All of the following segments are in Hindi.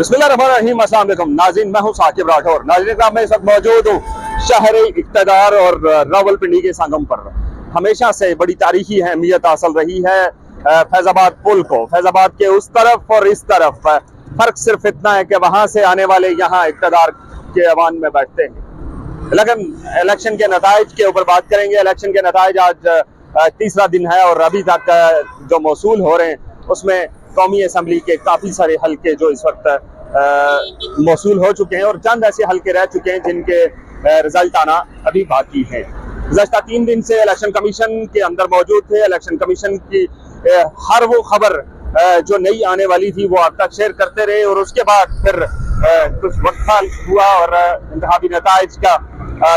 बिस्मिल्लाहिर्रहमानिर्रहीम। अस्सलाम वालेकुम नाज़रीन, मैं हूं साकिब राठौर। नाज़रीन, मैं इस वक्त मौजूद हूं शहर इक़्तिदार और रावलपिंडी के संगम पर। हमेशा से बड़ी तारीखी अहमियत हासिल रही है फैज़ाबाद पुल को। फैज़ाबाद के उस तरफ और इस तरफ फर्क सिर्फ इतना है कि वहां से आने वाले यहाँ इक़्तिदार के ऐवान में बैठते हैं। लेकिन इलेक्शन के नताइज के ऊपर बात करेंगे। इलेक्शन के नताइज आज तीसरा दिन है और अभी तक जो मौसूल हो रहे हैं उसमें कौमी असम्बली के काफ़ी सारे हल्के जो इस वक्त मौसूल हो चुके हैं और चंद ऐसे हल्के रह चुके हैं जिनके रिजल्ट आना अभी बाकी है। गुज़श्ता 3 दिन से इलेक्शन कमीशन के अंदर मौजूद थे। इलेक्शन कमीशन की हर वो खबर जो नई आने वाली थी वो आप तक शेयर करते रहे और उसके बाद फिर कुछ वक्त हुआ और इंतखाबी नताइज का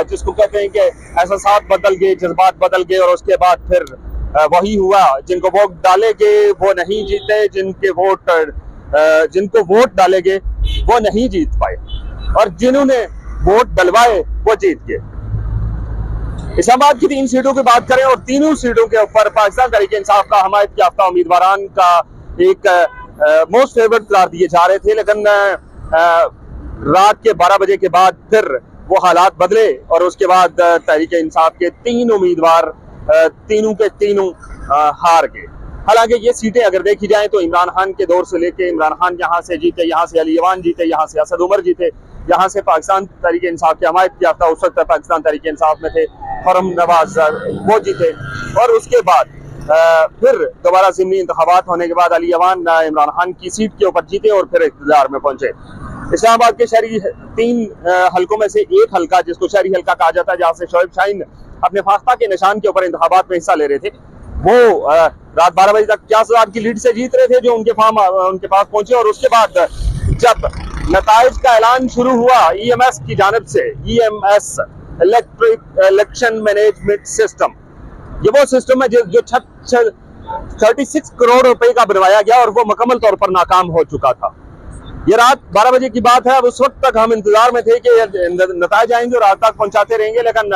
जिसको कहते हैं कि एहसास बदल गए, जज्बात बदल गए और उसके बाद फिर वही हुआ। जिनको वोट डाले गए वो नहीं जीते, जिनको वोट डाले गए वो नहीं जीत पाए और जिन्होंने वोट डलवाए वो जीत गए। इस्लामाबाद की 3 सीटों की बात करें और तीनों सीटों के ऊपर पाकिस्तान तहरीक इंसाफ का हमायत याफ्ता उम्मीदवारान का एक मोस्ट फेवरेट करार दिए जा रहे थे। लेकिन रात के 12 बजे के बाद फिर वो हालात बदले और उसके बाद तहरीक इंसाफ के 3 उम्मीदवार तीनों के तीनों हार गए। हालांकि ये सीटें अगर देखी जाए तो इमरान खान के दौर से लेके इमरान खान यहाँ से जीते, यहाँ से अली अवान जीते, यहाँ से असद उमर जीते, यहाँ से पाकिस्तान तहरीक इंसाफ की हमायत याफ्ता उस वक्त पाकिस्तान तहरीक इंसाफ में थे खुर्रम नवाज, वो जीते और उसके बाद फिर दोबारा ज़िमनी इंतखाबात होने के बाद अली अवान इमरान खान की सीट के ऊपर जीते और फिर इक़्तिदार में पहुंचे। इस्लामाबाद के शहरी 3 हल्कों में से एक हल्का जिसको शहरी हल्का कहा जाता है, जहाँ से शोएब शाहीन अपने फाख्ता के निशान के ऊपर इंतखाबात में हिस्सा ले रहे थे, वो रात 12 बजे तक 50,000 की लीड से जीत रहे थे जो उनके पास पहुंचे। और उसके बाद जब नताइज का ऐलान शुरू हुआ EMS की जानिब से, EMS इलेक्शन मैनेजमेंट सिस्टम, ये वो सिस्टम है जो 36 करोड़ रुपए का बनवाया गया और वो मुकम्मल तौर पर नाकाम हो चुका था। ये रात 12 बजे की बात है। अब उस वक्त तक हम इंतजार में थे कि नताइज आएंगे और रात तक पहुंचाते रहेंगे। लेकिन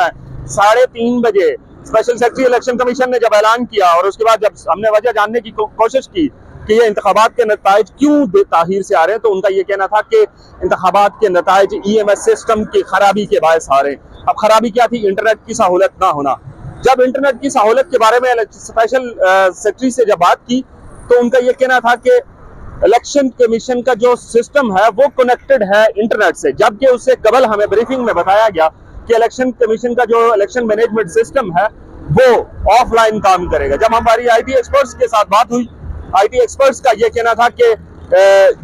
3:30 बजे स्पेशल सेक्रेटरी इलेक्शन कमीशन ने जब ऐलान किया और उसके बाद जब हमने वजह जानने की कोशिश की कि ये इंतखाबात के नताइज क्यों बेताखीर से आ रहे हैं, तो उनका ये कहना था कि इंतखाबात के नताइज EMS सिस्टम की खराबी के बायस आ रहे हैं। अब खराबी क्या थी? इंटरनेट की सहूलत ना होना। जब इंटरनेट की सहूलत के बारे में स्पेशल सेक्रेटरी से जब बात की तो उनका ये कहना था कि इलेक्शन कमीशन का जो सिस्टम है वो कनेक्टेड है इंटरनेट से, जबकि उससे कबल हमें ब्रीफिंग में बताया गया कि इलेक्शन कमीशन का जो इलेक्शन मैनेजमेंट सिस्टम है वो ऑफलाइन काम करेगा। जब हमारी IT एक्सपर्ट्स के साथ बात हुई, IT एक्सपर्ट्स का ये कहना था कि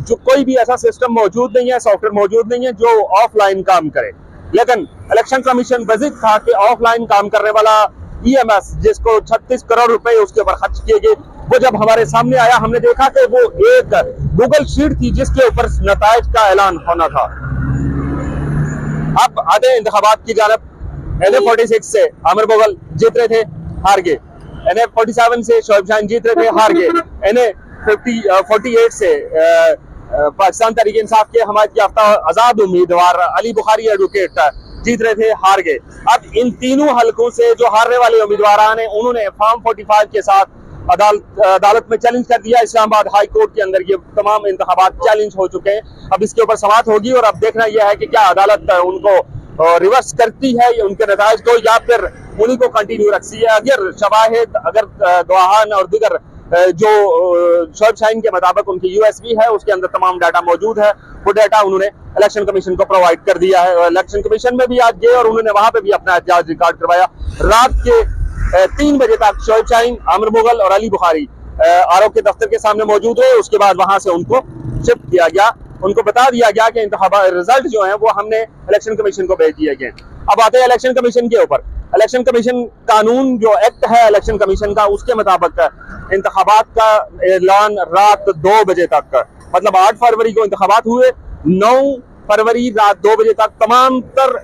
जो कोई भी ऐसा सिस्टम मौजूद नहीं है, सॉफ्टवेयर मौजूद नहीं है जो ऑफलाइन काम करे। लेकिन इलेक्शन कमीशन बजिद था कि ऑफलाइन काम करने वाला EMS जिसको 36 करोड़ रुपए उसके ऊपर खर्च किए गए, वो जब हमारे सामने आया हमने देखा कि वो एक गूगल शीट थी जिसके ऊपर नताइज का ऐलान होना था। अब आधे इंतखाबात की जानब NF46 से आमिर बोगल जीत रहे थे, हार गए। NF47 से शोएब शाहीन जीत रहे थे, हार गए। NF48 से पाकिस्तान तहरीक इंसाफ के हमायत याफ्ता आजाद उम्मीदवार अली बुखारी एडवोकेट जीत रहे थे, हार गए। अब इन तीनों हलकों से जो हारने वाले उम्मीदवार हैं उन्होंने फॉर्म 45 के साथ अदालत में चैलेंज कर दिया। इस्लामाबाद हाई कोर्ट के अंदर ये तमाम इंतखाबात चैलेंज हो चुके हैं। अब इसके ऊपर समाअत होगी और अब देखना यह है कि क्या अदालत उनको रिवर्स करती है उनके नताइज को या फिर उन्हीं को कंटिन्यू रखती है। अगर शवाहिद, अगर गवाहान और दीगर जो शोएब शाहीन के मुताबिक उनकी USB है उसके अंदर तमाम डाटा मौजूद है, वो डाटा उन्होंने इलेक्शन कमीशन को प्रोवाइड कर दिया है। इलेक्शन कमीशन में भी आज गए और उन्होंने वहां पे भी अपना एहतजाज रिकॉर्ड करवाया। रात के 3 बजे तक शोएब शाहीन, आमिर मुगल और अली बुखारी RO के दफ्तर के सामने मौजूद हुए। उसके बाद वहां से उनको शिफ्ट किया गया, उनको बता दिया गया कि इंतखाबात रिजल्ट जो है वो हमने इलेक्शन कमीशन को भेज दिए गए। अब आते हैं इलेक्शन कमीशन के ऊपर। इलेक्शन कमीशन कानून जो एक्ट है इलेक्शन कमीशन का, उसके मुताबिक इंतखाबात का ऐलान रात 2 बजे तक, मतलब 8 फरवरी को इंतखाबात हुए, 9 फरवरी रात 2 बजे तक तमाम तर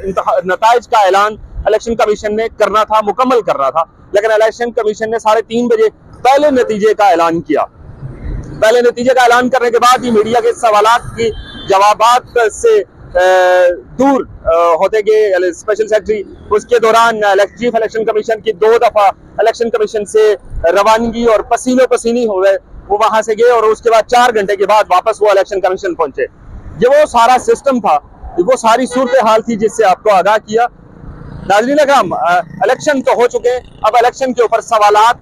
नताइज का ऐलान इलेक्शन कमीशन ने करना था, मुकम्मल करना था। लेकिन इलेक्शन कमीशन ने 3:30 बजे पहले नतीजे का ऐलान किया। पहले नतीजे का ऐलान करने के बाद ही मीडिया के सवालात की जवाबात से दूर होते गए स्पेशल सेक्रेटरी। उसके दौरान चीफ इलेक्शन कमीशन की 2 दफा इलेक्शन कमीशन से रवानगी और पसीनो पसीनी हो गए, वो वहां से गए और उसके बाद 4 घंटे के बाद वापस वो इलेक्शन कमीशन पहुंचे। ये वो सारा सिस्टम था, वो सारी सूरत हाल थी जिससे आपको आगाह किया। नाज़रीन अकराम, इलेक्शन तो हो चुके, अब इलेक्शन के ऊपर सवालात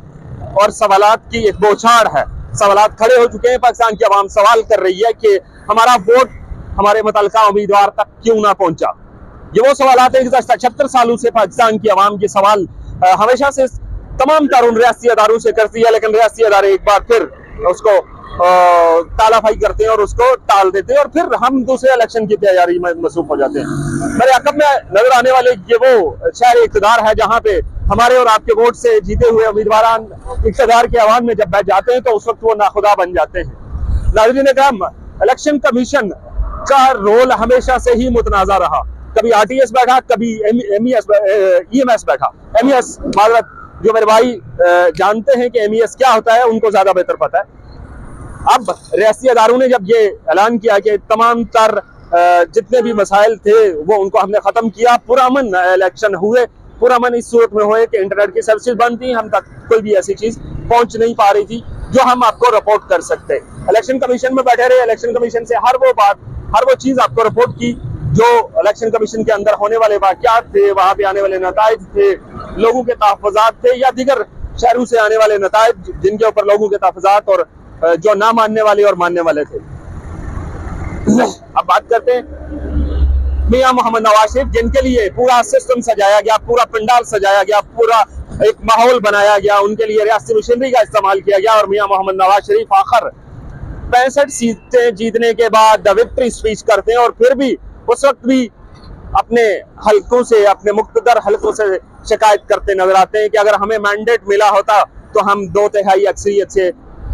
और सवालात की एक बौछार है। सवालात खड़े हो चुके हैं, पाकिस्तान की आवाम सवाल कर रही है कि हमारा वोट हमारे मुतल्लिका उम्मीदवार तक क्यों ना पहुंचा। ये वो सवालात है कि 76 सालों से पाकिस्तान की आवाम के सवाल हमेशा से तमाम तारुन रियासती अदारों से करती है, लेकिन रियासती अदारे एक बार फिर उसको तालाफाई करते हैं और उसको टाल देते हैं और फिर हम दूसरे इलेक्शन की तैयारी में मसरूफ हो जाते हैं। मेरे अकब में नजर आने वाले ये वो शहर इक़्तिदार है जहाँ पे हमारे और आपके वोट से जीते हुए उम्मीदवार इक़्तिदार के आवाम में जब बैठ जाते हैं तो उस वक्त वो नाखुदा बन जाते हैं। नाज़रीन इकराम, इलेक्शन कमीशन का रोल हमेशा से ही मुतनाज़ा रहा। कभी आरटीएस बैठा, कभी ईएमएस बैठा। एमईएस माजरत, जो मेरे भाई जानते हैं कि एमईएस क्या होता है उनको ज्यादा बेहतर पता है। अब रियासती अदारों ने जब ये ऐलान किया कि तमाम तर जितने भी मसाइल थे वो उनको हमने खत्म किया, पुरअमन इलेक्शन हुए। पुरअमन इस सूरत में हुए कि इंटरनेट की सर्विसेज बंद थी, हम तक कोई भी ऐसी चीज पहुंच नहीं पा रही थी जो हम आपको रिपोर्ट कर सकते। इलेक्शन कमीशन में बैठे रहे, इलेक्शन कमीशन से हर वो बात, हर वो चीज आपको रिपोर्ट की जो इलेक्शन कमीशन के अंदर होने वाले वाकयात थे, वहां पे आने वाले नताइज थे, लोगों के तहफ़्फ़ुज़ात थे या दीगर शहरों से आने वाले नताइज जिनके ऊपर लोगों के तहफ़्फ़ुज़ात और जो ना मानने वाले और मानने वाले थे। अब बात करते हैं मियां मोहम्मद नवाज शरीफ, जिनके लिए पूरा सिस्टम सजाया गया, पूरा पंडाल सजाया गया, पूरा एक माहौल बनाया गया, उनके लिए रियासती मशीनरी का इस्तेमाल किया गया और मियां मोहम्मद नवाज शरीफ आखिर 65 सीटें जीतने के बाद विक्ट्री स्पीच करते हैं और फिर भी उस वक्त भी अपने हल्कों से, अपने मुख्तदर हल्कों से शिकायत करते नजर आते हैं कि अगर हमें मैंडेट मिला होता तो हम 2/3 अक्सरियत से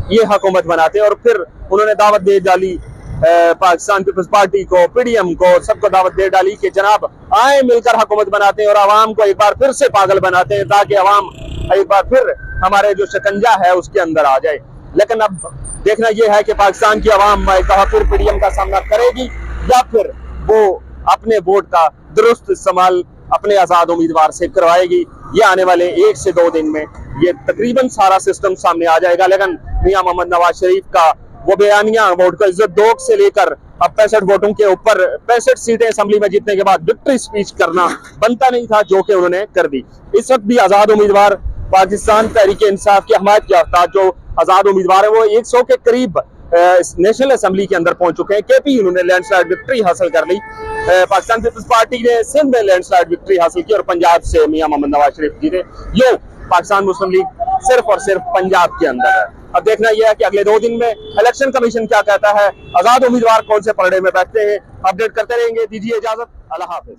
ये हुकूमत बनाते। और फिर उन्होंने दावत दे डाली पाकिस्तान पीपल्स पार्टी को, पीडीएम को, सबको दावत दे डाली कि जनाब आए मिलकर हुकूमत बनाते हैं और आवाम को एक बार फिर से पागल बनाते हैं ताकि आवाम एक बार फिर हमारे जो शिकंजा है उसके अंदर आ जाए। लेकिन अब देखना यह है कि पाकिस्तान की आवाम कहा फिर पीडीएम का सामना करेगी या फिर वो अपने वोट का दुरुस्त इस्तेमाल अपने आजाद उम्मीदवार से करवाएगी। ये आने वाले 1 से 2 दिन में ये तकरीबन सारा सिस्टम सामने आ जाएगा। लेकिन मियां मोहम्मद नवाज शरीफ का वो बयानिया वोट को इज्जत दोग से लेकर अब 65 वोटों के ऊपर 65 सीटें असेंबली में जीतने के बाद विक्ट्री स्पीच करना बनता नहीं था, जो कि उन्होंने कर दी। इस वक्त भी आजाद उम्मीदवार पाकिस्तान तहरीक इंसाफ की हमायत याफ्ता जो आजाद उम्मीदवार है वो 100 के करीब नेशनल असेंबली के अंदर पहुंच चुके हैं। केपी उन्होंने लैंडस्लाइड विक्ट्री हासिल कर ली, पाकिस्तान पीपल्स पार्टी ने सिंध में लैंडस्लाइड विक्ट्री हासिल की और पंजाब से मियां मोहम्मद नवाज शरीफ जीते। ये पाकिस्तान मुस्लिम लीग सिर्फ और सिर्फ पंजाब के अंदर है। अब देखना यह है कि अगले 2 दिन में इलेक्शन कमीशन क्या कहता है, आजाद उम्मीदवार कौन से पलड़े में बैठते हैं। अपडेट करते रहेंगे। दीजिए इजाजत, अल्लाह हाफिज।